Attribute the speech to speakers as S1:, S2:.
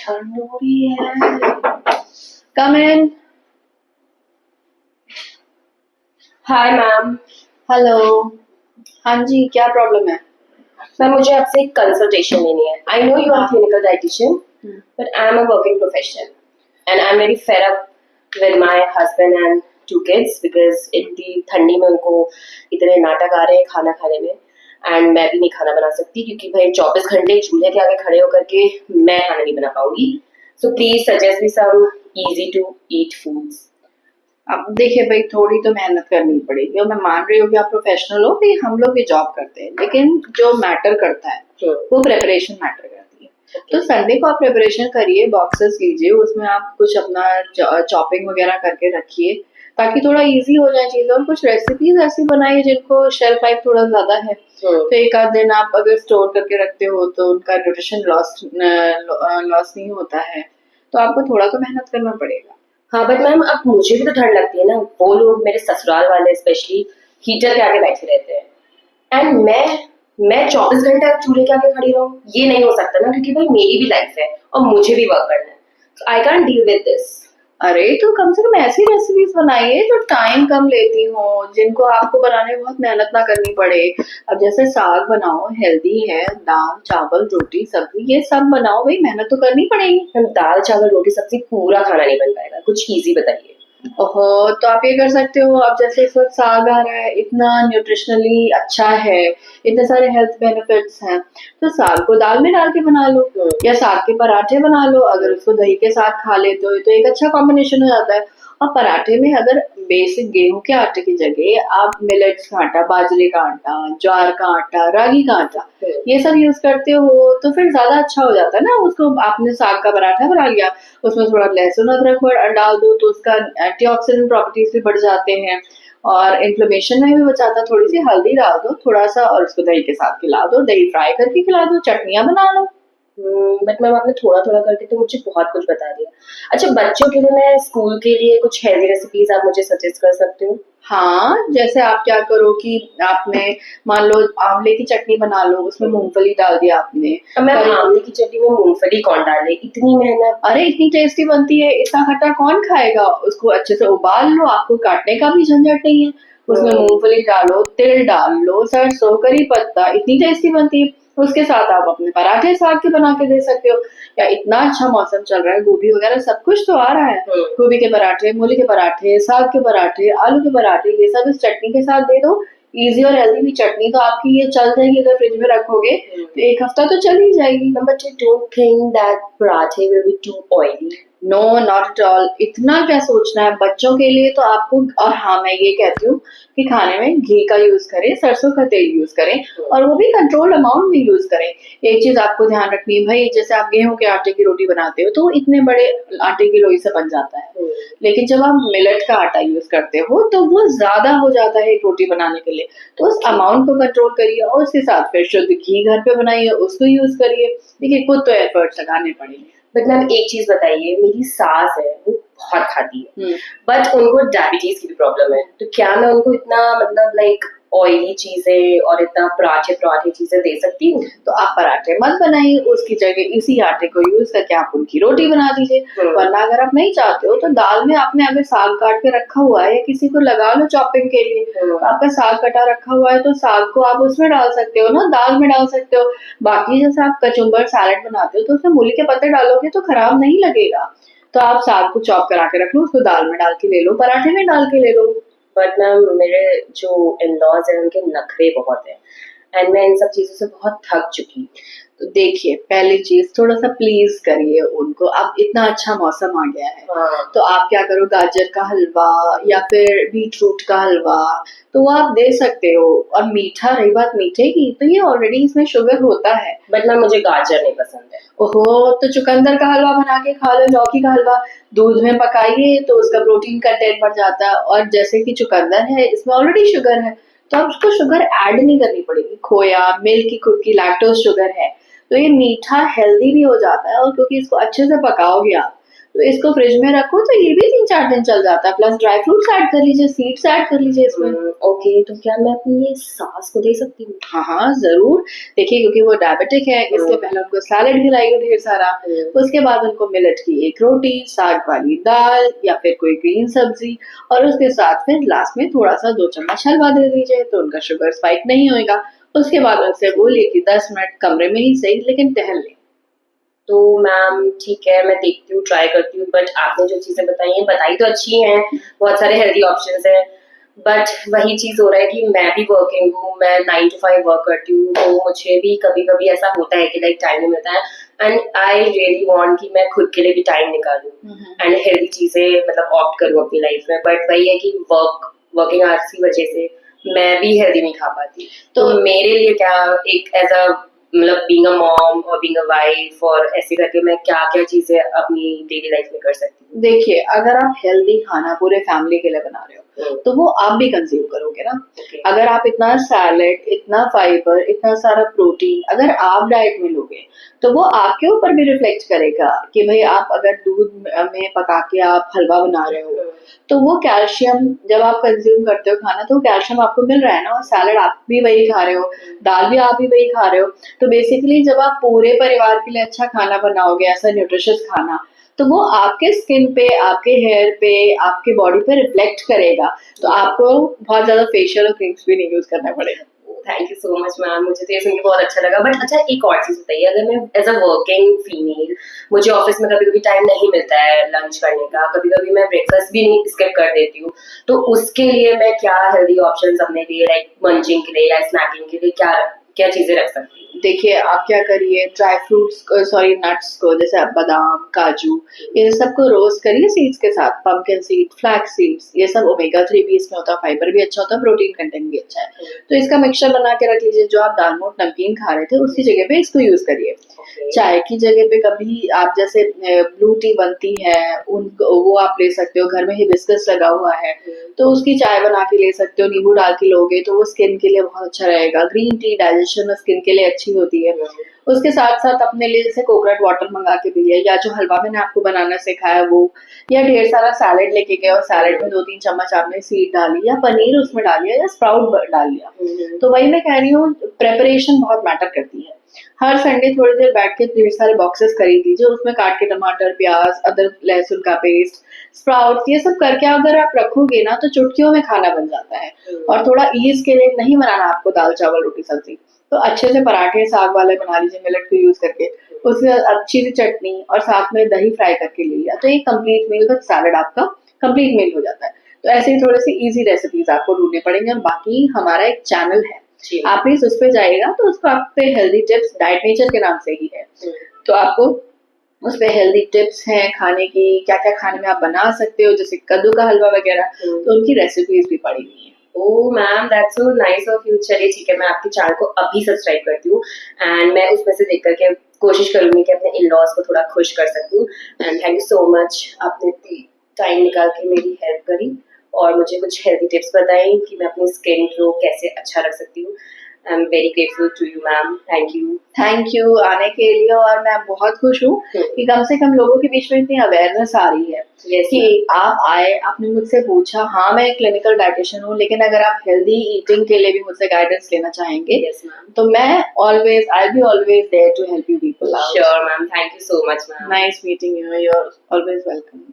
S1: ठंड हो रही है। Come in.
S2: Hi ma'am.
S1: Hello. हाँ जी, क्या प्रॉब्लम है?
S2: मैम मुझे आपसे एक कंसल्टेशन लेनी है। I know you are clinical dietitian but I am a working professional and I am very fed up with my husband and two kids because इतनी ठंडी में उनको इतने नाटक आ रहे हैं खाना खाने में एंड मैं भी नहीं खाना बना सकती क्योंकि भाई 24 घंटे चूल्हे के आगे खड़े होकर के मैं खाना नहीं बना पाऊंगी। So please suggest me some easy to eat foods.
S1: अब देखिए भाई, थोड़ी तो मेहनत करनी पड़ेगी और मैं मान रही हूँ कि आप प्रोफेशनल हो कि हम लोग भी जॉब करते हैं, लेकिन जो मैटर करता है वो प्रेपरेशन मैटर करती है। तो संडे को आप प्रिपरेशन करिए, बॉक्सेस लीजिए, उसमें आप कुछ अपना चॉपिंग वगैरह करके रखिए ताकि थोड़ा इजी हो जाए चीजें। और कुछ रेसिपीज ऐसी बनाइए जिनको शेल्फ लाइफ थोड़ा ज्यादा है, तो एक आध दिन आप अगर स्टोर करके रखते हो तो उनका न्यूट्रिशन लॉस नहीं होता है। तो आपको थोड़ा तो मेहनत करना पड़ेगा।
S2: हाँ बट मैम अब मुझे भी तो ठंड लगती है ना। वो लोग मेरे ससुराल वाले स्पेशली हीटर के आगे बैठे रहते हैं एंड मैं 24 घंटे चूल्हे के आगे खड़ी रहूं, ये नहीं हो सकता ना क्योंकि भाई मेरी भी लाइफ है और मुझे भी वर्क करना है। So I can't deal with this.
S1: अरे तो कम से कम ऐसी रेसिपीज बनाइए जो टाइम कम लेती हो, जिनको आपको बनाने में बहुत मेहनत ना करनी पड़े। अब जैसे साग बनाओ, हेल्दी है, दाल चावल रोटी सब्जी ये सब बनाओ, भाई मेहनत तो करनी पड़ेगी।
S2: मैम दाल चावल रोटी सब्जी पूरा खाना नहीं बन पाएगा, कुछ इजी बताइए।
S1: ओहो, तो आप ये कर सकते हो। अब जैसे इस वक्त साग आ रहा है, इतना न्यूट्रिशनली अच्छा है, इतने सारे हेल्थ बेनिफिट्स हैं, तो साग को दाल में डाल के बना लो या साग के पराठे बना लो। अगर उसको दही के साथ खा लेते हो तो एक अच्छा कॉम्बिनेशन हो जाता है। और पराठे में अगर बेसिक गेहूं के आटे की जगह आप मिलेट्स का आटा, बाजरे का आटा, ज्वार का आटा, रागी का आटा ये सब यूज करते हो तो फिर ज्यादा अच्छा हो जाता है ना। उसको आपने साग का पराठा बना लिया, उसमें थोड़ा लहसुन अदरक डाल दो तो उसका एंटीऑक्सीडेंट प्रॉपर्टीज भी बढ़ जाते हैं और इन्फ्लेमेशन में भी बचाता है। थोड़ी सी हल्दी डाल दो थोड़ा सा और उसको दही के साथ खिला दो, दही फ्राई करके खिला दो, चटनियां बना लो।
S2: बट मैम आपने थोड़ा थोड़ा करके तो मुझे बहुत कुछ बता दिया। अच्छा बच्चों के लिए मैं स्कूल के लिए कुछ हेल्दी रेसिपीज आप मुझे सजेस्ट कर सकते हो?
S1: हाँ, जैसे आप क्या करो कि आपने मान लो आंवले की चटनी बना लो, उसमें मूंगफली डाल दिया आपने।
S2: मैम आंवले की चटनी में मूंगफली कौन डाले, इतनी मेहनत?
S1: अरे इतनी टेस्टी बनती है, इतना खट्टा कौन खाएगा। उसको अच्छे से उबाल लो, आपको काटने का भी झंझट नहीं है। उसमें मूंगफली डालो, तिल डाल लो, सरसों, करी पत्ता, इतनी टेस्टी बनती है। उसके साथ आप अपने पराठे साग के बना के दे सकते हो। या इतना अच्छा मौसम चल रहा है, गोभी वगैरह सब कुछ तो आ रहा है। गोभी के पराठे, मूली के पराठे, साग के पराठे, आलू के पराठे, ये सब इस चटनी के साथ दे दो। इजी और हेल्दी भी चटनी तो आपकी ये चल जाएगी, अगर फ्रिज में रखोगे तो एक हफ्ता तो चल ही जाएगी।
S2: But I don't think that पराठे will be too oily.
S1: No not at all, इतना क्या सोचना है बच्चों के लिए तो आपको। और हाँ, मैं ये कहती हूँ कि खाने में घी का यूज करें, सरसों का तेल यूज करें और वो भी कंट्रोल अमाउंट में यूज करें। एक चीज आपको ध्यान रखनी है भाई, जैसे आप गेहूं के आटे की रोटी बनाते हो तो इतने बड़े आटे की लोई से बन जाता है, लेकिन जब आप मिलेट का आटा यूज करते हो तो वो ज्यादा हो जाता है एक रोटी बनाने के लिए। तो उस अमाउंट को कंट्रोल करिए और उसके साथ फिर शुद्ध घी घर पे बनाइए, उसको यूज करिए। देखिए खुद तो एफर्ट्स लगाने पड़ेंगे।
S2: बट मैम एक चीज बताइए, मेरी सास है वो बहुत खाती है बट उनको डायबिटीज की भी प्रॉब्लम है, तो क्या मैं उनको इतना मतलब लाइक ऑयली चीजें और इतना पराठे पराठे चीजें दे सकती हूँ?
S1: तो आप पराठे मत बनाइए, उसकी जगह इसी आटे को यूज करके आप उनकी रोटी बना दीजिए। वरना अगर आप नहीं चाहते हो तो दाल में आपने अगर साग काट के रखा हुआ है या किसी को लगा लो चॉपिंग के लिए, तो आपका साग कटा रखा हुआ है तो साग को आप उसमें डाल सकते हो ना, दाल में डाल सकते हो। बाकी जैसे आप कचुम्बर सैलेड बनाते हो तो उसमें मूली के पत्ते डालोगे तो खराब नहीं लगेगा। तो आप साग को चॉप करा के रख लो, उसको दाल में डाल के ले लो, पराठे में डाल के ले लो।
S2: बट मैम मेरे जो इन-लॉज हैं उनके नखरे बहुत हैं एंड मैं इन सब चीजों से बहुत थक चुकी हूँ।
S1: तो देखिए, पहली चीज थोड़ा सा प्लीज करिए उनको। अब इतना अच्छा मौसम आ गया है तो आप क्या करो, गाजर का हलवा या फिर बीटरूट का हलवा तो वो आप दे सकते हो। और मीठा, रही बात मीठे की, तो ये ऑलरेडी इसमें शुगर होता है।
S2: बट मैम मुझे गाजर नहीं पसंद है।
S1: ओहो, तो चुकंदर का हलवा बना के खा लो, लौकी का हलवा दूध में पकाइए तो उसका प्रोटीन कंटेंट बढ़ जाता है। और जैसे कि चुकंदर है इसमें ऑलरेडी शुगर है तो अब उसको शुगर ऐड नहीं करनी पड़ेगी। खोया, मिल्क की खुद की लैक्टोज शुगर है तो ये मीठा हेल्दी भी हो जाता है। और क्योंकि इसको अच्छे से पकाओगे आप तो इसको फ्रिज में रखो तो ये भी 3-4 दिन चल जाता है, प्लस ड्राई फ्रूट्स ऐड कर लीजिए, सीड्स ऐड कर लीजिए इसमें।
S2: ओके, तो क्या मैं अपनी ये सास को दे सकती हूँ?
S1: हाँ हाँ जरूर। देखिए क्योंकि वो डायबिटिक है, इसलिए पहले उनको सैलेड खिलाइए ढेर सारा, उसके बाद उनको मिलेट की एक रोटी, साग वाली दाल या फिर कोई ग्रीन सब्जी, और उसके साथ फिर लास्ट में थोड़ा सा 2 चम्मच हलवा दे दीजिए, तो उनका शुगर स्पाइक नहीं होएगा। उसके बाद उनसे बोलिए कि 10 मिनट कमरे में ही सही लेकिन टहल लें।
S2: तो मैम ठीक है, मैं देखती हूँ, ट्राई करती हूँ, बट आपने जो चीजें बताई तो अच्छी हैं, बहुत सारे हेल्दी ऑप्शंस हैं, बट वही चीज हो रहा है कि मैं भी वर्किंग हूँ, मैं 9 to 5 वर्क करती हूँ, तो मुझे भी कभी कभी ऐसा होता है कि लाइक टाइम नहीं मिलता है, एंड आई रियली वांट कि मैं खुद के लिए भी टाइम निकालूं एंड हेल्दी चीजें मतलब ऑप्ट करूँ अपनी लाइफ में, बट वही है कि वर्किंग आवर्स की वजह से मैं भी हेल्दी नहीं खा पाती। तो मेरे लिए क्या एक एज अ मतलब बीइंग अ मॉम और बीइंग अ वाइफ और ऐसे करके मैं क्या क्या चीजें अपनी डेली लाइफ में कर सकती हूँ?
S1: देखिए अगर आप हेल्दी खाना पूरे फैमिली के लिए बना रहे हो तो वो आप भी कंज्यूम करोगे ना। अगर आप इतना सैलेड, इतना फाइबर, इतना सारा प्रोटीन अगर आप डाइट में लोगे तो वो आपके ऊपर भी रिफ्लेक्ट करेगा कि भाई आप अगर दूध में पका के आप हलवा बना रहे हो तो वो कैल्शियम जब आप कंज्यूम करते हो खाना तो कैल्शियम आपको मिल रहा है ना, और सैलेड आप भी वही खा रहे हो, दाल भी आप भी वही खा रहे हो। तो बेसिकली जब आप पूरे परिवार के लिए अच्छा खाना बनाओगे, ऐसा न्यूट्रिशियस खाना, तो वो आपके स्किन पे, आपके हेयर पे, आपके बॉडी पे रिफ्लेक्ट करेगा, तो आपको बहुत ज्यादा फेशियल और क्रीम्स भी नहीं यूज करना पड़ेगा।
S2: Thank you so much ma'am, मुझे तो ये सुन के बहुत अच्छा लगा। बट अच्छा एक और चीज बताइए, अगर मैं एज अ वर्किंग फीमेल, मुझे ऑफिस में कभी कभी टाइम नहीं मिलता है लंच करने का, कभी कभी मैं ब्रेकफास्ट भी नहीं स्किप कर देती हूँ, तो उसके लिए मैं क्या हेल्दी ऑप्शंस अपने लिए लाइक मंचिंग के लिए या स्नैकिंग के लिए क्या क्या चीजें रख सकती हूँ?
S1: देखिए आप क्या करिए, ड्राई फ्रूट्स सॉरी नट्स को, जैसे आप बादाम, काजू, इन सबको रोस्ट करिए सीड्स के साथ, पंपकिन सीड, फ्लैक्स सीड्स, ये सब ओमेगा 3 भी इसमें होता है, फाइबर भी अच्छा होता है, प्रोटीन कंटेंट भी अच्छा है। तो इसका मिक्सचर बना के रख लीजिए। जो आप दालमोट नमकीन खा रहे थे उसकी जगह पे इसको यूज करिए। चाय की जगह पे कभी आप जैसे ब्लू टी बनती है वो आप ले सकते हो, घर में हिबिस्कस लगा हुआ है तो उसकी चाय बना के ले सकते हो, नींबू डाल के लोगे तो वो स्किन के लिए बहुत अच्छा रहेगा। ग्रीन टी डाइजेशन में स्किन के लिए अच्छी होती है। उसके साथ साथ अपने लिए जैसे कोकोनट वाटर मंगा के पिए, या जो हलवा मैंने आपको बनाना सिखाया वो, या ढेर सारा सैलेड लेके गए और सैलेड में 2-3 चम्मच आपने सीड डाली या पनीर उसमें डालिया या स्प्राउट डाल लिया। तो वही मैं कह रही हूँ, प्रेपरेशन बहुत मैटर करती है। हर संडे थोड़ी देर बैठ के ढेर सारे बॉक्सेस खरीद लीजिए, उसमें काट के टमाटर, प्याज, अदरक, लहसुन का पेस्ट, स्प्राउट्स, ये सब करके अगर आप रखोगे ना तो चुटकियों में खाना बन जाता है। और थोड़ा ईज के लिए नहीं बनाना आपको दाल चावल रोटी सब्जी, तो अच्छे से पराठे साग वाले बना लीजिए मिलेट को यूज करके, उसमें अच्छी सी चटनी और साथ में दही फ्राई करके ले लिया, तो एक कंप्लीट मील विद सैलेड आपका कंप्लीट मील हो जाता है। तो ऐसे ही थोड़े से इजी रेसिपीज आपको ढूंढने पड़ेंगे। और बाकी हमारा एक चैनल है, आप प्लीज उस पे जाइएगा तो उसको आप पे हेल्दी टिप्स डाइट नेचर के नाम से ही है, तो आपको उस पे हेल्दी टिप्स हैं खाने की, क्या क्या खाने में आप बना सकते हो, जैसे कद्दू का हलवा वगैरह, तो उनकी रेसिपीज भी पड़ी हुई है।
S2: Oh ma'am, that's so nice of you. चलिए ठीक है, मैं आपके चैनल को अभी सब्सक्राइब करती हूँ एंड मैं उसमें से देख करके कोशिश करूंगी कि अपने इन लॉज को थोड़ा खुश कर सकूँ। And thank you so much, आपने टाइम निकाल के मेरी हेल्प करी और मुझे कुछ हेल्दी टिप्स बताई कि मैं अपनी स्किन को कैसे अच्छा रख सकती हूँ। I am very grateful to you ma'am,
S1: thank you आने के लिए। और मैं बहुत खुश हूँ कि कम से कम लोगों के बीच में इतनी अवेयरनेस आ रही है कि आप आए, आपने मुझसे पूछा। हाँ मैं क्लिनिकल डाइटिशियन हूँ, लेकिन अगर आप हेल्दी ईटिंग के लिए भी मुझसे गाइडेंस लेना चाहेंगे तो मैं always, I be always there to help you people out.
S2: Sure ma'am, thank you so much ma'am.
S1: Nice meeting you, you are always welcome.